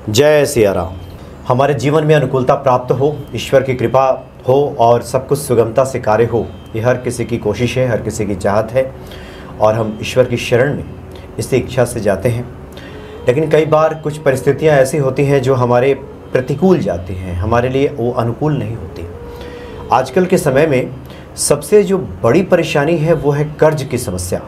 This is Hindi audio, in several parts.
जय सिया राम। हमारे जीवन में अनुकूलता प्राप्त हो, ईश्वर की कृपा हो और सब कुछ सुगमता से कार्य हो, ये हर किसी की कोशिश है, हर किसी की चाहत है और हम ईश्वर की शरण में इसी इच्छा से जाते हैं। लेकिन कई बार कुछ परिस्थितियां ऐसी होती हैं जो हमारे प्रतिकूल जाती हैं, हमारे लिए वो अनुकूल नहीं होती। आजकल के समय में सबसे जो बड़ी परेशानी है वो है कर्ज की समस्या।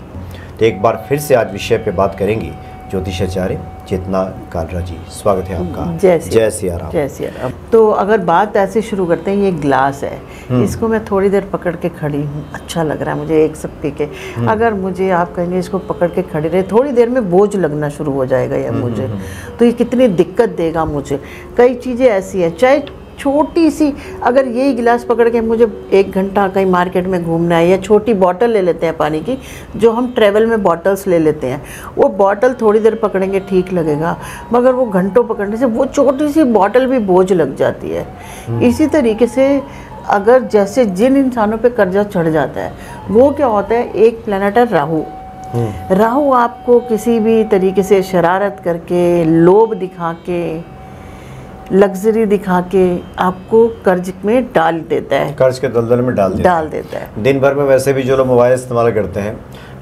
तो एक बार फिर से आज विषय पे बात करेंगे ज्योतिषाचार्य चेतना कालरा जी, स्वागत है आपका। जय सिया राम। जय सिया राम। तो अगर बात ऐसे शुरू करते हैं, ये ग्लास है, इसको मैं थोड़ी देर पकड़ के खड़ी हूँ, अच्छा लग रहा है मुझे एक सब पी के। अगर मुझे आप कहेंगे इसको पकड़ के खड़ी रहे, थोड़ी देर में बोझ लगना शुरू हो जाएगा या मुझे, तो ये कितनी दिक्कत देगा मुझे। कई चीज़ें ऐसी हैं, चाहे छोटी सी, अगर यही गिलास पकड़ के मुझे 1 घंटा कहीं मार्केट में घूमना है, या छोटी बॉटल ले लेते हैं पानी की, जो हम ट्रैवल में बॉटल्स ले लेते हैं, वो बॉटल थोड़ी देर पकड़ेंगे ठीक लगेगा, मगर वो घंटों पकड़ने से वो छोटी सी बॉटल भी बोझ लग जाती है। इसी तरीके से अगर जैसे जिन इंसानों पे कर्जा चढ़ जाता है, वो क्या होता है, एक प्लैनेट है राहु। राहु आपको किसी भी तरीके से शरारत करके, लोभ दिखा के, लग्जरी दिखा के आपको कर्ज में डाल देता है, कर्ज के दलदल में डाल देता है। दिन भर में वैसे भी जो लोग मोबाइल इस्तेमाल करते हैं,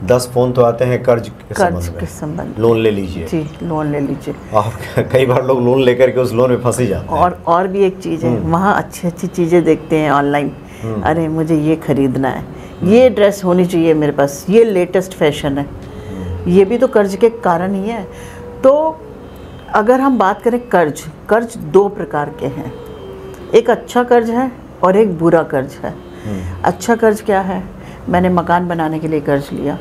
10 फोन तो आते हैं कर्ज के संबंध। लोन ले लीजिए जी, लोन ले लीजिए। आप कई बार लोग लोन लेकर के उस लोन में फंस ही जाते हैं। और भी एक चीज़ है, वहाँ अच्छी चीज़ें देखते हैं ऑनलाइन, अरे मुझे ये खरीदना है, ये ड्रेस होनी चाहिए मेरे पास, ये लेटेस्ट फैशन है, ये भी तो कर्ज के कारण ही है। तो अगर हम बात करें कर्ज 2 प्रकार के हैं, एक अच्छा कर्ज है और एक बुरा कर्ज है। अच्छा कर्ज क्या है, मैंने मकान बनाने के लिए कर्ज लिया।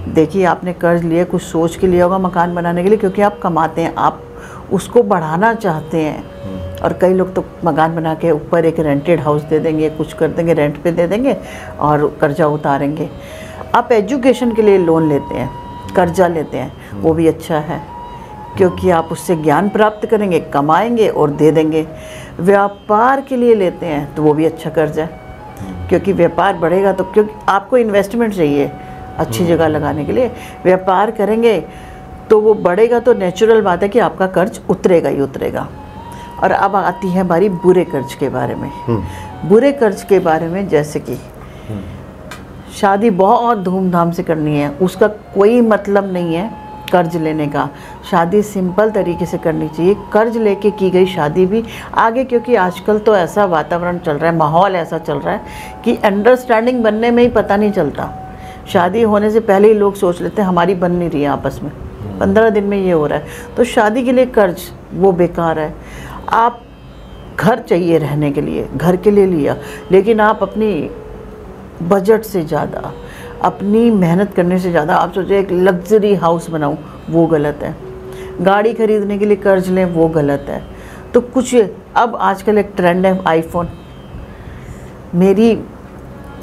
देखिए, आपने कर्ज लिया कुछ सोच के लिया होगा मकान बनाने के लिए, क्योंकि आप कमाते हैं, आप उसको बढ़ाना चाहते हैं। और कई लोग तो मकान बना के ऊपर एक रेंटेड हाउस दे देंगे, कुछ कर देंगे, रेंट पे दे देंगे और कर्जा उतारेंगे। आप एजुकेशन के लिए लोन लेते हैं, कर्जा लेते हैं, वो भी अच्छा है, क्योंकि आप उससे ज्ञान प्राप्त करेंगे, कमाएंगे और दे देंगे। व्यापार के लिए लेते हैं तो वो भी अच्छा कर्ज है, क्योंकि व्यापार बढ़ेगा तो, क्योंकि आपको इन्वेस्टमेंट चाहिए अच्छी जगह लगाने के लिए, व्यापार करेंगे तो वो बढ़ेगा, तो नेचुरल बात है कि आपका कर्ज उतरेगा ही उतरेगा। और अब आती है बारी बुरे कर्ज के बारे में। बुरे कर्ज के बारे में जैसे कि शादी बहुत धूमधाम से करनी है, उसका कोई मतलब नहीं है कर्ज लेने का। शादी सिंपल तरीके से करनी चाहिए। कर्ज लेके की गई शादी भी आगे, क्योंकि आजकल तो ऐसा वातावरण चल रहा है, माहौल ऐसा चल रहा है कि अंडरस्टैंडिंग बनने में ही पता नहीं चलता। शादी होने से पहले ही लोग सोच लेते हैं हमारी बन नहीं रही है आपस में, 15 दिन में ये हो रहा है। तो शादी के लिए कर्ज वो बेकार है। आप घर चाहिए रहने के लिए, घर के लिए लिया, लेकिन आप अपनी बजट से ज़्यादा, अपनी मेहनत करने से ज़्यादा आप सोचे एक लग्जरी हाउस बनाऊं, वो गलत है। गाड़ी खरीदने के लिए कर्ज लें, वो गलत है। तो कुछ अब आजकल एक ट्रेंड है आईफोन, मेरी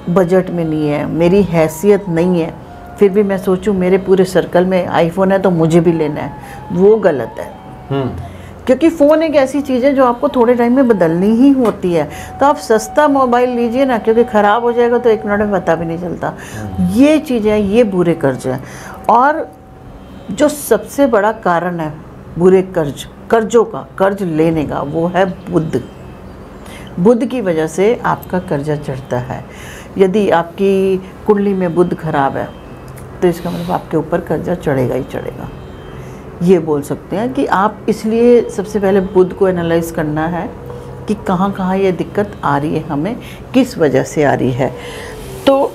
बजट में नहीं है, मेरी हैसियत नहीं है, फिर भी मैं सोचूं मेरे पूरे सर्कल में आईफोन है तो मुझे भी लेना है, वो गलत है। क्योंकि फ़ोन एक ऐसी चीज़ है जो आपको थोड़े टाइम में बदलनी ही होती है। तो आप सस्ता मोबाइल लीजिए ना, क्योंकि ख़राब हो जाएगा तो 1 मिनट में पता भी नहीं चलता। ये चीज़ें, ये बुरे कर्ज हैं। और जो सबसे बड़ा कारण है बुरे कर्जों का, कर्ज लेने का, वो है बुध की वजह से आपका कर्जा चढ़ता है। यदि आपकी कुंडली में बुध खराब है तो इसका मतलब आपके ऊपर कर्जा चढ़ेगा ही चढ़ेगा। ये बोल सकते हैं कि आप, इसलिए सबसे पहले बुध को एनालाइज करना है कि कहाँ कहाँ ये दिक्कत आ रही है, हमें किस वजह से आ रही है। तो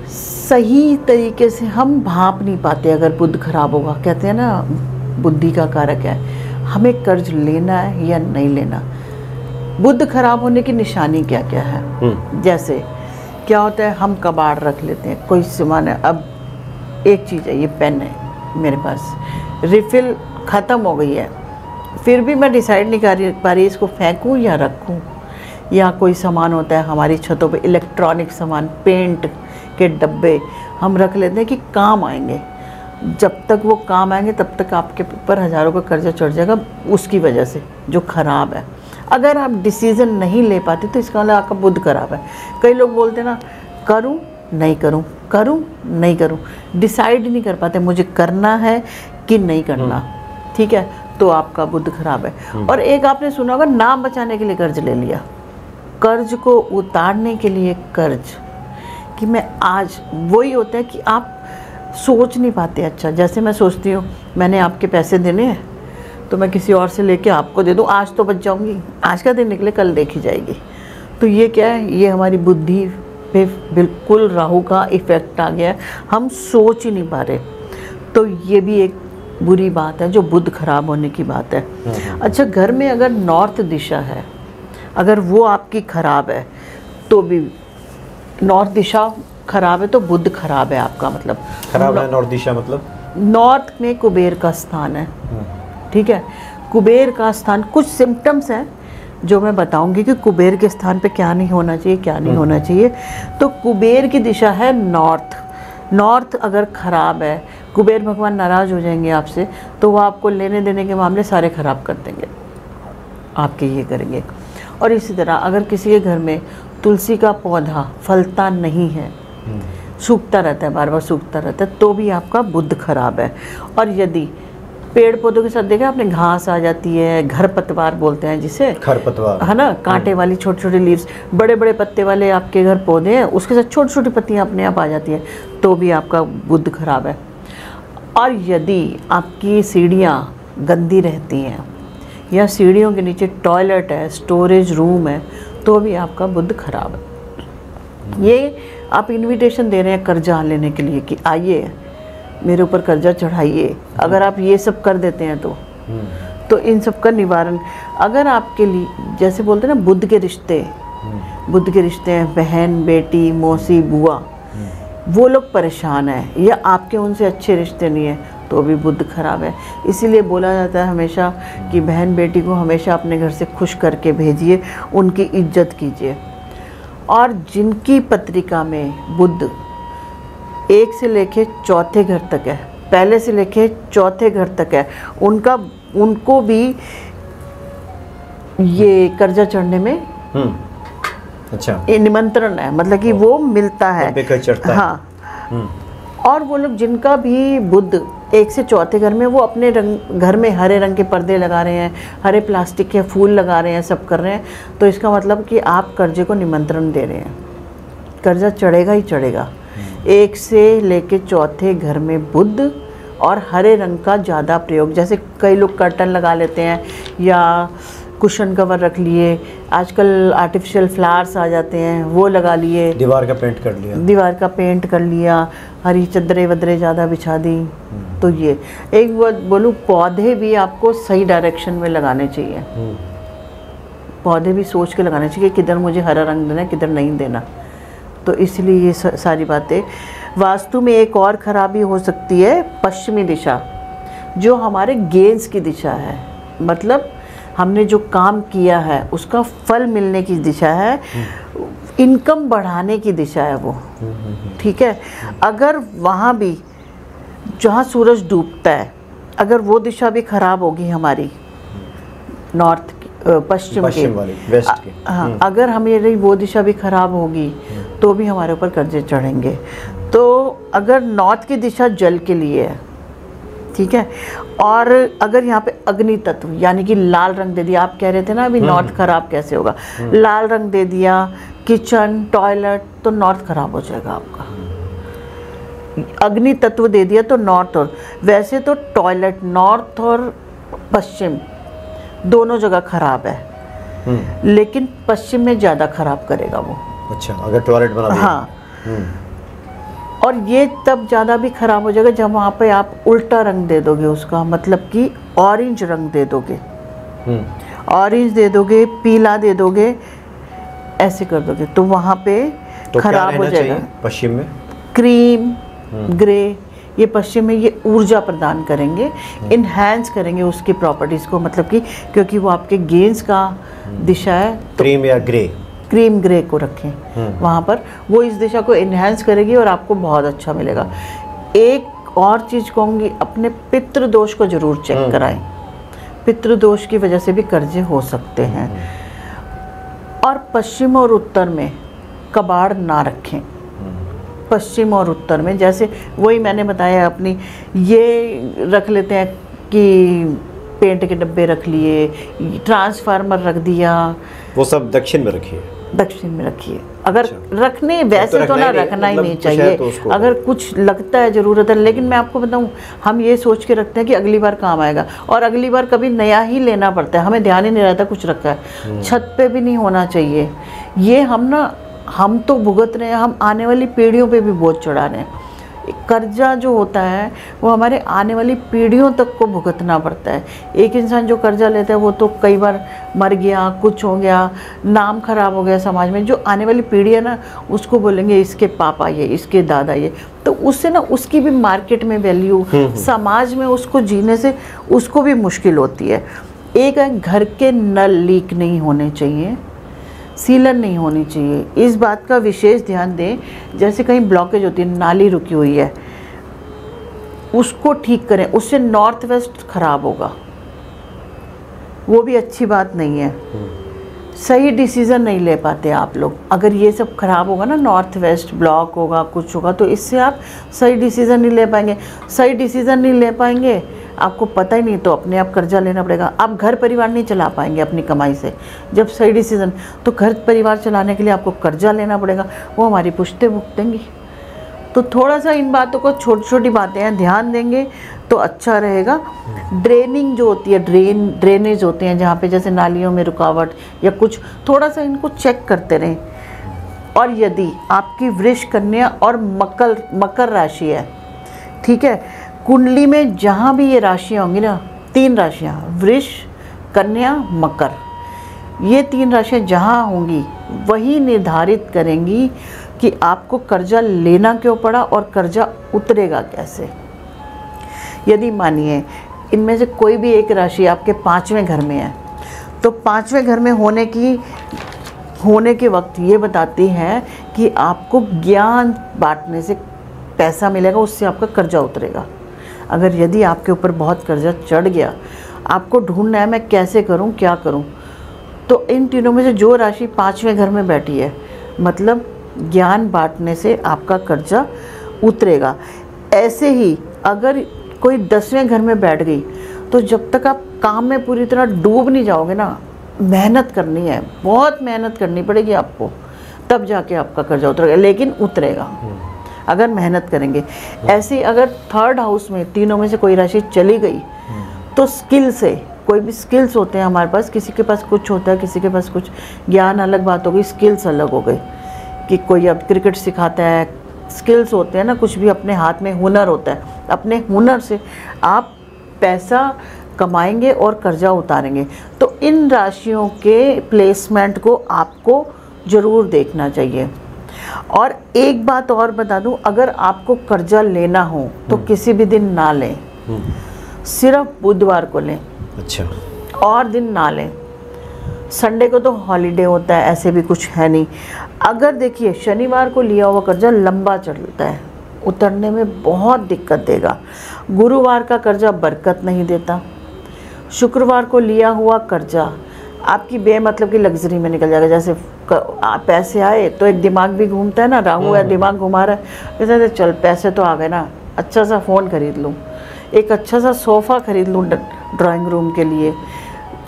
सही तरीके से हम भाप नहीं पाते अगर बुध खराब होगा। कहते हैं ना, बुद्धि का कारक है, हमें कर्ज लेना है या नहीं लेना। बुध खराब होने की निशानी क्या क्या है, जैसे क्या होता है, हम कबाड़ रख लेते हैं, कोई सामान है, अब एक चीज़ है, ये पेन है मेरे पास, रिफ़िल ख़त्म हो गई है, फिर भी मैं डिसाइड नहीं कर पा रही इसको फेंकूं या रखूं। या कोई सामान होता है हमारी छतों पे, इलेक्ट्रॉनिक सामान, पेंट के डब्बे हम रख लेते हैं कि काम आएंगे। जब तक वो काम आएंगे तब तक आपके ऊपर हज़ारों का कर्जा चढ़ जाएगा, उसकी वजह से जो ख़राब है। अगर आप डिसीज़न नहीं ले पाते तो इसका मतलब आपका बुध खराब है। कई लोग बोलते हैं ना, करूं नहीं करूं, करूं नहीं करूं, डिसाइड नहीं कर पाते मुझे करना है कि नहीं करना, ठीक है, तो आपका बुध खराब है। और एक आपने सुना होगा, नाम बचाने के लिए कर्ज ले लिया, कर्ज को उतारने के लिए कर्ज, कि मैं आज, वही होता है कि आप सोच नहीं पाते। अच्छा, जैसे मैं सोचती हूँ मैंने आपके पैसे देने हैं तो मैं किसी और से लेके आपको दे दूँ, आज तो बच जाऊँगी, आज का दिन निकले कल देखी जाएगी। तो ये क्या है, ये हमारी बुद्धि पे बिल्कुल राहु का इफ़ेक्ट आ गया है, हम सोच ही नहीं पा रहे। तो ये भी एक बुरी बात है, जो बुध खराब होने की बात है। अच्छा, घर में अगर नॉर्थ दिशा है, अगर वो आपकी खराब है, तो भी नॉर्थ दिशा खराब है तो बुध खराब है आपका, मतलब खराब है। नॉर्थ दिशा मतलब नॉर्थ में कुबेर का स्थान है, ठीक है, कुबेर का स्थान। कुछ सिम्टम्स हैं जो मैं बताऊंगी कि कुबेर के स्थान पे क्या नहीं होना चाहिए, क्या नहीं होना चाहिए। तो कुबेर की दिशा है नॉर्थ, नॉर्थ अगर ख़राब है, कुबेर भगवान नाराज़ हो जाएंगे आपसे, तो वो आपको लेने देने के मामले सारे ख़राब कर देंगे, आपके ये करेंगे। और इसी तरह अगर किसी के घर में तुलसी का पौधा फलता नहीं है, सूखता रहता है, बार बार सूखता रहता है, तो भी आपका बुध खराब है। और यदि पेड़ पौधों के साथ देखा आपने, घास आ जाती है, खरपतवार बोलते हैं जिसे, खरपतवार है ना, कांटे वाली छोटी छोटी लीव्स, बड़े बड़े पत्ते वाले आपके घर पौधे हैं, उसके साथ छोटी छोटी पत्तियां अपने आप आ जाती हैं, तो भी आपका बुध खराब है। और यदि आपकी सीढ़ियाँ गंदी रहती हैं या सीढ़ियों के नीचे टॉयलेट है, स्टोरेज रूम है, तो भी आपका बुध खराब है। ये आप इनविटेशन दे रहे हैं कर्जा लेने के लिए कि आइए मेरे ऊपर कर्जा चढ़ाइए, अगर आप ये सब कर देते हैं तो इन सब का निवारण। अगर आपके लिए, जैसे बोलते हैं ना, बुध के रिश्ते, बुध के रिश्ते हैं, बहन बेटी मौसी बुआ, वो लोग परेशान हैं या आपके उनसे अच्छे रिश्ते नहीं हैं, तो भी बुध खराब है। इसीलिए बोला जाता है हमेशा कि बहन बेटी को हमेशा अपने घर से खुश करके भेजिए, उनकी इज्जत कीजिए। और जिनकी पत्रिका में बुध 1 से लेके चौथे घर तक है, पहले से लेके चौथे घर तक है, उनको भी ये कर्जा चढ़ने में अच्छा निमंत्रण है, मतलब कि वो मिलता है, हाँ। और वो लोग जिनका भी बुध 1 से चौथे घर में, वो अपने घर में हरे रंग के पर्दे लगा रहे हैं, हरे प्लास्टिक के फूल लगा रहे हैं, सब कर रहे हैं, तो इसका मतलब कि आप कर्जे को निमंत्रण दे रहे हैं, कर्जा चढ़ेगा ही चढ़ेगा। 1 से लेके चौथे घर में बुध और हरे रंग का ज़्यादा प्रयोग, जैसे कई लोग कर्टन लगा लेते हैं या कुशन कवर रख लिए, आजकल आर्टिफिशियल फ्लावर्स आ जाते हैं, वो लगा लिए, दीवार का पेंट कर लिया, दीवार का पेंट कर लिया, हरी चद्दरें वदरे ज़्यादा बिछा दी। तो ये एक बात बोलूँ, पौधे भी आपको सही डायरेक्शन में लगाने चाहिए, पौधे भी सोच के लगाने चाहिए किधर मुझे हरा रंग देना है, किधर नहीं देना। तो इसलिए ये सारी बातें। वास्तु में एक और ख़राबी हो सकती है, पश्चिमी दिशा, जो हमारे गेंस की दिशा है, मतलब हमने जो काम किया है उसका फल मिलने की दिशा है, इनकम बढ़ाने की दिशा है वो, ठीक है। अगर वहाँ भी जहाँ सूरज डूबता है, अगर वो दिशा भी खराब होगी हमारी, नॉर्थ पश्चिम वाली, वेस्ट की, हाँ, अगर हमारी वो दिशा भी खराब होगी तो भी हमारे ऊपर कर्जे चढ़ेंगे। तो अगर नॉर्थ की दिशा जल के लिए है, ठीक है, और अगर यहाँ पे अग्नि तत्व यानी कि लाल रंग दे दिया, आप कह रहे थे ना अभी नॉर्थ खराब कैसे होगा, लाल रंग दे दिया किचन टॉयलेट, तो नॉर्थ खराब हो जाएगा आपका। अग्नि तत्व दे दिया तो नॉर्थ, और वैसे तो टॉयलेट नॉर्थ और पश्चिम दोनों जगह खराब है, लेकिन पश्चिम में ज़्यादा खराब करेगा वो। अच्छा, अगर टॉयलेट बना दिया, हाँ, और ये तब ज़्यादा भी ख़राब हो जाएगा जब वहाँ पे आप उल्टा रंग दे दोगे उसका, मतलब कि ऑरेंज रंग दे दोगे, ऑरेंज दे दोगे, पीला दे दोगे, ऐसे कर दोगे, तो वहाँ पे तो खराब हो जाएगा। पश्चिम में क्रीम ग्रे, ये पश्चिम में ये ऊर्जा प्रदान करेंगे, इन्हेंस करेंगे उसकी प्रॉपर्टीज़ को, मतलब कि क्योंकि वो आपके गेंस का दिशा है, तो क्रीम या ग्रे, क्रीम ग्रे को रखें वहाँ पर, वो इस दिशा को इन्हेंस करेगी और आपको बहुत अच्छा मिलेगा। एक और चीज़ कहूँगी, अपने पितृदोष को ज़रूर चेक कराएं, पितृदोष की वजह से भी कर्जे हो सकते हैं। और पश्चिम और उत्तर में कबाड़ ना रखें, पश्चिम और उत्तर में। जैसे वही मैंने बताया अपनी, ये रख लेते हैं कि पेंट के डब्बे रख लिए, ट्रांसफार्मर रख दिया, वो सब दक्षिण में रखिए, दक्षिण में रखिए। अगर रखने वैसे तो ना रखना ही नहीं चाहिए, अगर कुछ लगता है ज़रूरत है। लेकिन मैं आपको बताऊं, हम ये सोच के रखते हैं कि अगली बार काम आएगा, और अगली बार कभी नया ही लेना पड़ता है, हमें ध्यान ही नहीं रहता कुछ रखा है। छत पे भी नहीं होना चाहिए ये। हम तो भुगत रहे हैं, हम आने वाली पीढ़ियों पे भी बोझ चढ़ा रहे हैं। कर्जा जो होता है वो हमारे आने वाली पीढ़ियों तक को भुगतना पड़ता है। एक इंसान जो कर्जा लेता है वो तो कई बार मर गया, कुछ हो गया, नाम खराब हो गया समाज में, जो आने वाली पीढ़ी है ना उसको बोलेंगे इसके पापा ये, इसके दादा ये, तो उससे ना उसकी भी मार्केट में वैल्यू, समाज में उसको जीने से उसको भी मुश्किल होती है। एक है, घर के नल लीक नहीं होने चाहिए, सीलन नहीं होनी चाहिए, इस बात का विशेष ध्यान दें। जैसे कहीं ब्लॉकेज होती है, नाली रुकी हुई है, उसको ठीक करें, उससे नॉर्थ वेस्ट खराब होगा, वो भी अच्छी बात नहीं है। सही डिसीज़न नहीं ले पाते आप लोग। अगर ये सब खराब होगा ना, नॉर्थ वेस्ट ब्लॉक होगा, कुछ होगा, तो इससे आप सही डिसीज़न नहीं ले पाएंगे। सही डिसीज़न नहीं ले पाएंगे, आपको पता ही नहीं, तो अपने आप कर्जा लेना पड़ेगा। आप घर परिवार नहीं चला पाएंगे अपनी कमाई से। जब सही डिसीज़न, तो घर परिवार चलाने के लिए आपको कर्जा लेना पड़ेगा, वो हमारी पुश्तें भुगतेंगी। तो थोड़ा सा इन बातों को, छोटी छोटी बातें हैं, ध्यान देंगे तो अच्छा रहेगा। ड्रेनिंग जो होती है, ड्रेनेज होते हैं जहाँ पे जैसे नालियों में रुकावट या कुछ, थोड़ा सा इनको चेक करते रहें। और यदि आपकी वृष, कन्या और मकर राशि है, ठीक है, कुंडली में जहाँ भी ये राशियाँ होंगी ना, 3 राशियाँ, वृष, कन्या, मकर, ये 3 राशियाँ जहाँ होंगी वही निर्धारित करेंगी कि आपको कर्जा लेना क्यों पड़ा और कर्जा उतरेगा कैसे। यदि मानिए इनमें से कोई भी एक राशि आपके 5वें घर में है, तो 5वें घर में होने के वक्त ये बताती है कि आपको ज्ञान बांटने से पैसा मिलेगा, उससे आपका कर्जा उतरेगा। अगर यदि आपके ऊपर बहुत कर्जा चढ़ गया, आपको ढूंढना है मैं कैसे करूं, क्या करूं, तो इन तीनों में से जो राशि 5वें घर में बैठी है, मतलब ज्ञान बांटने से आपका कर्जा उतरेगा। ऐसे ही अगर कोई 10वें घर में बैठ गई, तो जब तक आप काम में पूरी तरह डूब नहीं जाओगे ना, मेहनत करनी है, बहुत मेहनत करनी पड़ेगी आपको, तब जाके आपका कर्जा उतरेगा, लेकिन उतरेगा अगर मेहनत करेंगे। ऐसे ही अगर 3rd हाउस में तीनों में से कोई राशि चली गई, तो स्किल से, कोई भी स्किल्स होते हैं हमारे पास, किसी के पास कुछ होता है, किसी के पास कुछ, ज्ञान अलग बात हो गई, स्किल्स अलग हो गई, कि कोई अब क्रिकेट सिखाता है, स्किल्स होते हैं ना, कुछ भी अपने हाथ में हुनर होता है, अपने हुनर से आप पैसा कमाएंगे और कर्जा उतारेंगे। तो इन राशियों के प्लेसमेंट को आपको ज़रूर देखना चाहिए। और एक बात और बता दूं, अगर आपको कर्जा लेना हो तो किसी भी दिन ना लें, सिर्फ बुधवार को लें। अच्छा। और दिन ना लें। संडे को तो हॉलीडे होता है, ऐसे भी कुछ है नहीं। अगर देखिए शनिवार को लिया हुआ कर्जा लंबा चलता है, उतरने में बहुत दिक्कत देगा। गुरुवार का कर्जा बरकत नहीं देता। शुक्रवार को लिया हुआ कर्जा आपकी बेमतलब की लग्जरी में निकल जाएगा। जैसे पैसे आए तो एक दिमाग भी घूमता है ना, राहु है दिमाग घुमा रहा है, जैसे चल पैसे तो आ गए ना, अच्छा सा फ़ोन खरीद लूँ, एक अच्छा सा सोफ़ा खरीद लूँ ड्राइंग रूम के लिए,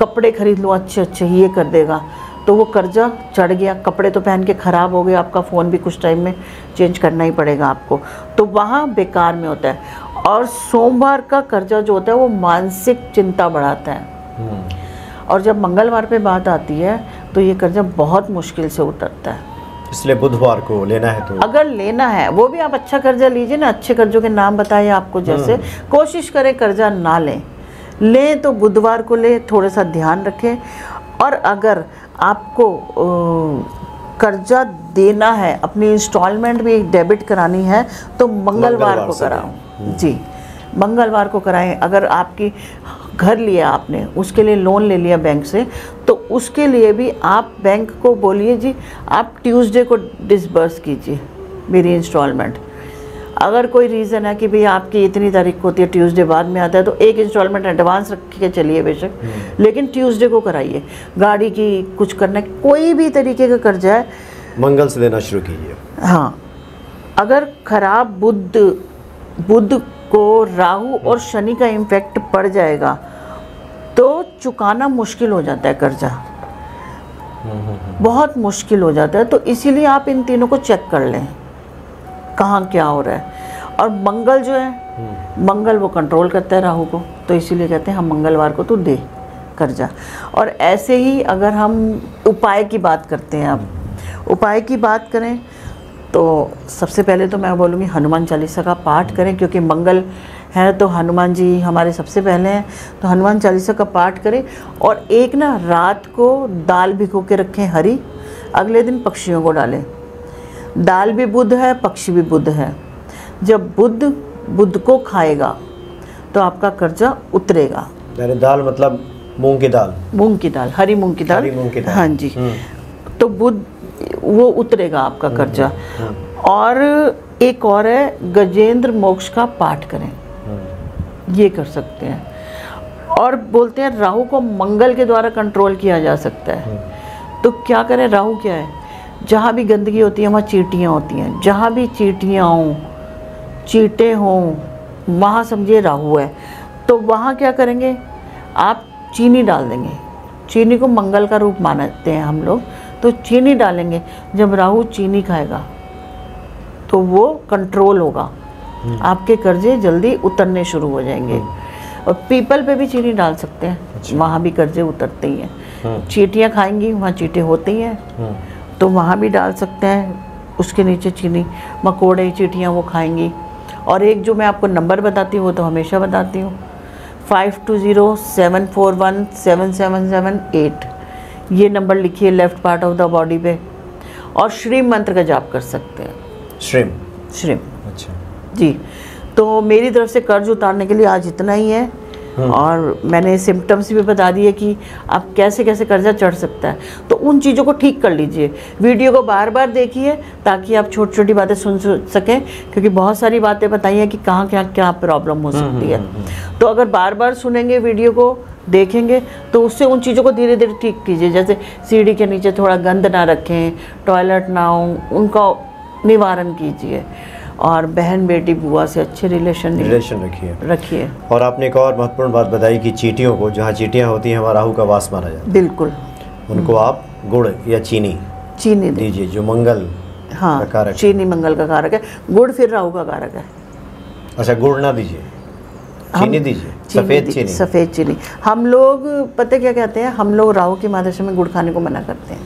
कपड़े खरीद लूँ अच्छे अच्छे, ये कर देगा। तो वो कर्जा चढ़ गया, कपड़े तो पहन के ख़राब हो गए, आपका फ़ोन भी कुछ टाइम में चेंज करना ही पड़ेगा आपको, तो वहाँ बेकार में होता है। और सोमवार का कर्जा जो होता है वो मानसिक चिंता बढ़ाता है। और जब मंगलवार पे बात आती है तो ये कर्जा बहुत मुश्किल से उतरता है। इसलिए बुधवार को लेना है तो अगर लेना है, वो भी आप अच्छा कर्जा लीजिए ना, अच्छे कर्जों के नाम बताए आपको, जैसे कोशिश करें कर्जा ना लें तो बुधवार को लें, थोड़ा सा ध्यान रखें। और अगर आपको कर्जा देना है, अपनी इंस्टॉलमेंट भी डेबिट करानी है, तो मंगलवार को कराओ जी, मंगलवार को कराएं। अगर आपकी घर लिया आपने, उसके लिए लोन ले लिया बैंक से, तो उसके लिए भी आप बैंक को बोलिए जी आप ट्यूसडे को डिसबर्स कीजिए मेरी इंस्टॉलमेंट। अगर कोई रीज़न है कि भाई आपकी इतनी तारीख को होती है, ट्यूसडे बाद में आता है, तो एक इंस्टॉलमेंट एडवांस रख के चलिए बेशक, लेकिन ट्यूसडे को कराइए। गाड़ी की कुछ करना, कोई भी तरीके का कर्जा है, मंगल से देना शुरू कीजिए। हाँ, अगर खराब बुध को राहु और शनि का इम्पैक्ट पड़ जाएगा तो चुकाना मुश्किल हो जाता है कर्जा, बहुत मुश्किल हो जाता है। तो इसीलिए आप इन तीनों को चेक कर लें कहाँ क्या हो रहा है। और मंगल जो है, मंगल वो कंट्रोल करता है राहु को, तो इसीलिए कहते हैं हम मंगलवार को तो दे कर्जा। और ऐसे ही अगर हम उपाय की बात करते हैं, आप उपाय की बात करें तो सबसे पहले तो मैं बोलूँगी हनुमान चालीसा का पाठ करें, क्योंकि मंगल है तो हनुमान जी हमारे सबसे पहले हैं, तो हनुमान चालीसा का पाठ करें। और एक ना रात को दाल भिगो के रखें हरी, अगले दिन पक्षियों को डालें। दाल भी बुध है, पक्षी भी बुध है। जब बुध को खाएगा तो आपका कर्जा उतरेगा। यानी दाल मतलब मूंग की दाल, हरी मूंग की दाल, हाँ जी। तो बुध वो उतरेगा आपका कर्जा। और एक और है गजेंद्र मोक्ष का पाठ करें, ये कर सकते हैं। और बोलते हैं राहु को मंगल के द्वारा कंट्रोल किया जा सकता है। तो क्या करें, राहु क्या है, जहाँ भी गंदगी होती है वहाँ चींटियाँ होती हैं, जहाँ भी चींटियाँ हों, चींटे हों, वहाँ समझिए राहु है। तो वहाँ क्या करेंगे, आप चीनी डाल देंगे। चीनी को मंगल का रूप मानते हैं हम लोग, तो चीनी डालेंगे। जब राहु चीनी खाएगा तो वो कंट्रोल होगा, आपके कर्जे जल्दी उतरने शुरू हो जाएंगे। और पीपल पे भी चीनी डाल सकते हैं, वहाँ भी कर्जे उतरते ही हैं। चींटियाँ खाएंगी, वहाँ चींटे होते ही हैं, तो वहाँ भी डाल सकते हैं उसके नीचे चीनी। मकोड़े चींटियाँ वो खाएंगी। और एक जो मैं आपको नंबर बताती हूँ वो तो हमेशा बताती हूँ, 5207417778। ये नंबर लिखिए left part of the body पे। और श्रीम मंत्र का जाप कर सकते हैं। श्रीम अच्छा जी। तो मेरी तरफ से कर्ज उतारने के लिए आज इतना ही है। और मैंने सिम्टम्स भी बता दिए कि आप कैसे कैसे कर्जा चढ़ सकता है। तो उन चीज़ों को ठीक कर लीजिए। वीडियो को बार बार देखिए ताकि आप छोटी छोटी बातें सुन सकें, क्योंकि बहुत सारी बातें बताई हैं कि कहाँ क्या क्या प्रॉब्लम हो सकती है। तो अगर बार बार सुनेंगे, वीडियो को देखेंगे, तो उससे उन चीज़ों को धीरे धीरे ठीक कीजिए। जैसे सीढ़ी के नीचे थोड़ा गंद ना रखें, टॉयलेट ना हो, उनका निवारण कीजिए। और बहन बेटी बुआ से अच्छे रिलेशन रखिए। और आपने एक और महत्वपूर्ण बात बताई कि चींटियों को, जहाँ चींटियाँ होती हैं वहाँ राहु का वास माना जाता है। बिल्कुल। उनको आप गुड़ या चीनी दीजिए, जो मंगल का कारक। चीनी मंगल का कारक है, गुड़ फिर राहु का कारक है। अच्छा, गुड़ ना दीजिए, चीनी दीजिए, सफ़ेद चीनी। हम लोग पता क्या कहते हैं, हम लोग राहु की महादशा में गुड़ खाने को मना करते हैं।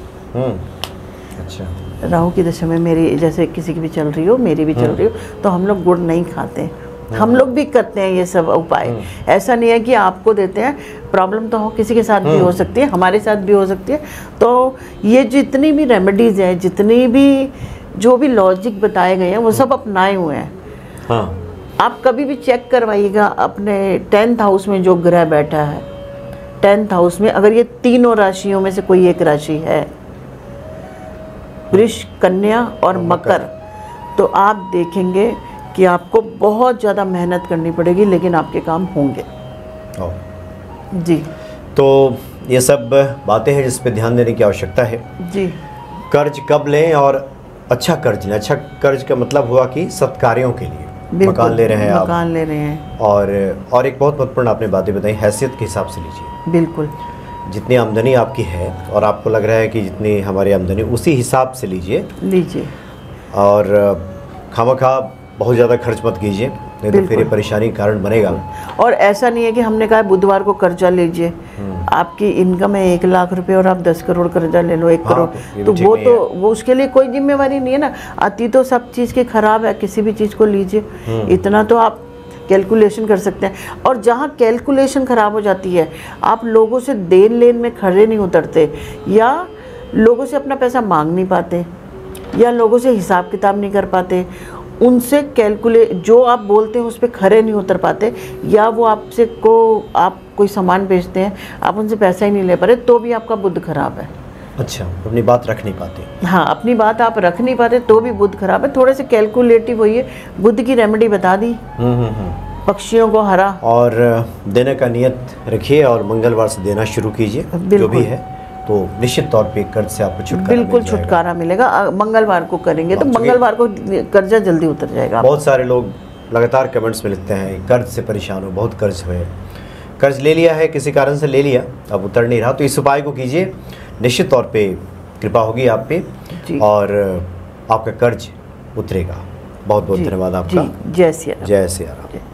अच्छा, राहु की दशा में मेरी, जैसे किसी की भी चल रही हो, मेरी भी चल रही हो, तो हम लोग गुड़ नहीं खाते। हम लोग भी करते हैं ये सब उपाय। ऐसा नहीं है कि आपको देते हैं, प्रॉब्लम तो हो किसी के साथ भी हो सकती है, हमारे साथ भी हो सकती है। तो ये जितनी भी रेमेडीज़ हैं, जितनी भी जो भी लॉजिक बताए गए हैं, वो सब अपनाए हुए हैं। आप कभी भी चेक करवाइएगा अपने 10th हाउस में जो ग्रह बैठा है, 10th हाउस में अगर ये तीनों राशियों में से कोई एक राशि है, वृष, कन्या और मकर, तो आप देखेंगे कि आपको बहुत ज़्यादा मेहनत करनी पड़ेगी, लेकिन आपके काम होंगे। जी। तो ये सब बातें हैं जिस पे ध्यान देने की आवश्यकता है। जी। कर्ज कब लें और अच्छा कर्ज लें। अच्छा कर्ज का मतलब हुआ कि सत्कार्यों के लिए मकान ले रहे हैं आप, मकान ले रहे हैं। और एक बहुत महत्वपूर्ण आपने बातें बताई, हैसियत के हिसाब से लीजिए। बिल्कुल। जितनी आमदनी आपकी है और आपको लग रहा है कि जितनी हमारी आमदनी, उसी हिसाब से लीजिए। और खामखा बहुत ज़्यादा खर्च मत कीजिए, नहीं तो फिर ये परेशानी का कारण बनेगा। और ऐसा नहीं है कि हमने कहा बुधवार को कर्जा लीजिए, आपकी इनकम है 1 लाख रुपए और आप 10 करोड़ कर्जा ले लो, 1 करोड़, तो वो उसके लिए कोई जिम्मेवारी नहीं है ना। अति तो सब चीज़ की खराब है, किसी भी चीज़ को लीजिए, इतना तो आप कैलकुलेशन कर सकते हैं। और जहाँ कैलकुलेशन ख़राब हो जाती है, आप लोगों से देन लेन में खड़े नहीं उतरते, या लोगों से अपना पैसा मांग नहीं पाते, या लोगों से हिसाब किताब नहीं कर पाते, उनसे जो आप बोलते हैं उस पर खड़े नहीं उतर पाते, या वो आपसे आप कोई सामान बेचते हैं, आप उनसे पैसा ही नहीं ले पा रहे, तो भी आपका बुध खराब है। अच्छा, अपनी बात रख नहीं पाते। हाँ, अपनी बात आप रख नहीं पाते तो भी बुध खराब है। थोड़े से कैलकुलेटिव होइए। बुध की रेमेडी बता दी, पक्षियों को हरा, और देने का नियत रखिए और मंगलवार से देना शुरू कीजिए, जो भी है। तो निश्चित तौर पे कर्ज से आपको छुटकारा बिल्कुल मिल जाएगा। छुटकारा मिलेगा। मंगलवार को करेंगे तो चूंकि मंगलवार को कर्जा जल्दी उतर जाएगा। बहुत सारे लोग लगातार कमेंट्स में लिखते हैं कर्ज से परेशान हो, बहुत कर्ज हुए, कर्ज ले लिया है, किसी कारण से ले लिया, अब उतर नहीं रहा, तो इस उपाय को कीजिए, निश्चित तौर पे कृपा होगी आप पे और आपका कर्ज उतरेगा। बहुत बहुत धन्यवाद आपका। जय सिया राम। जय सिया राम।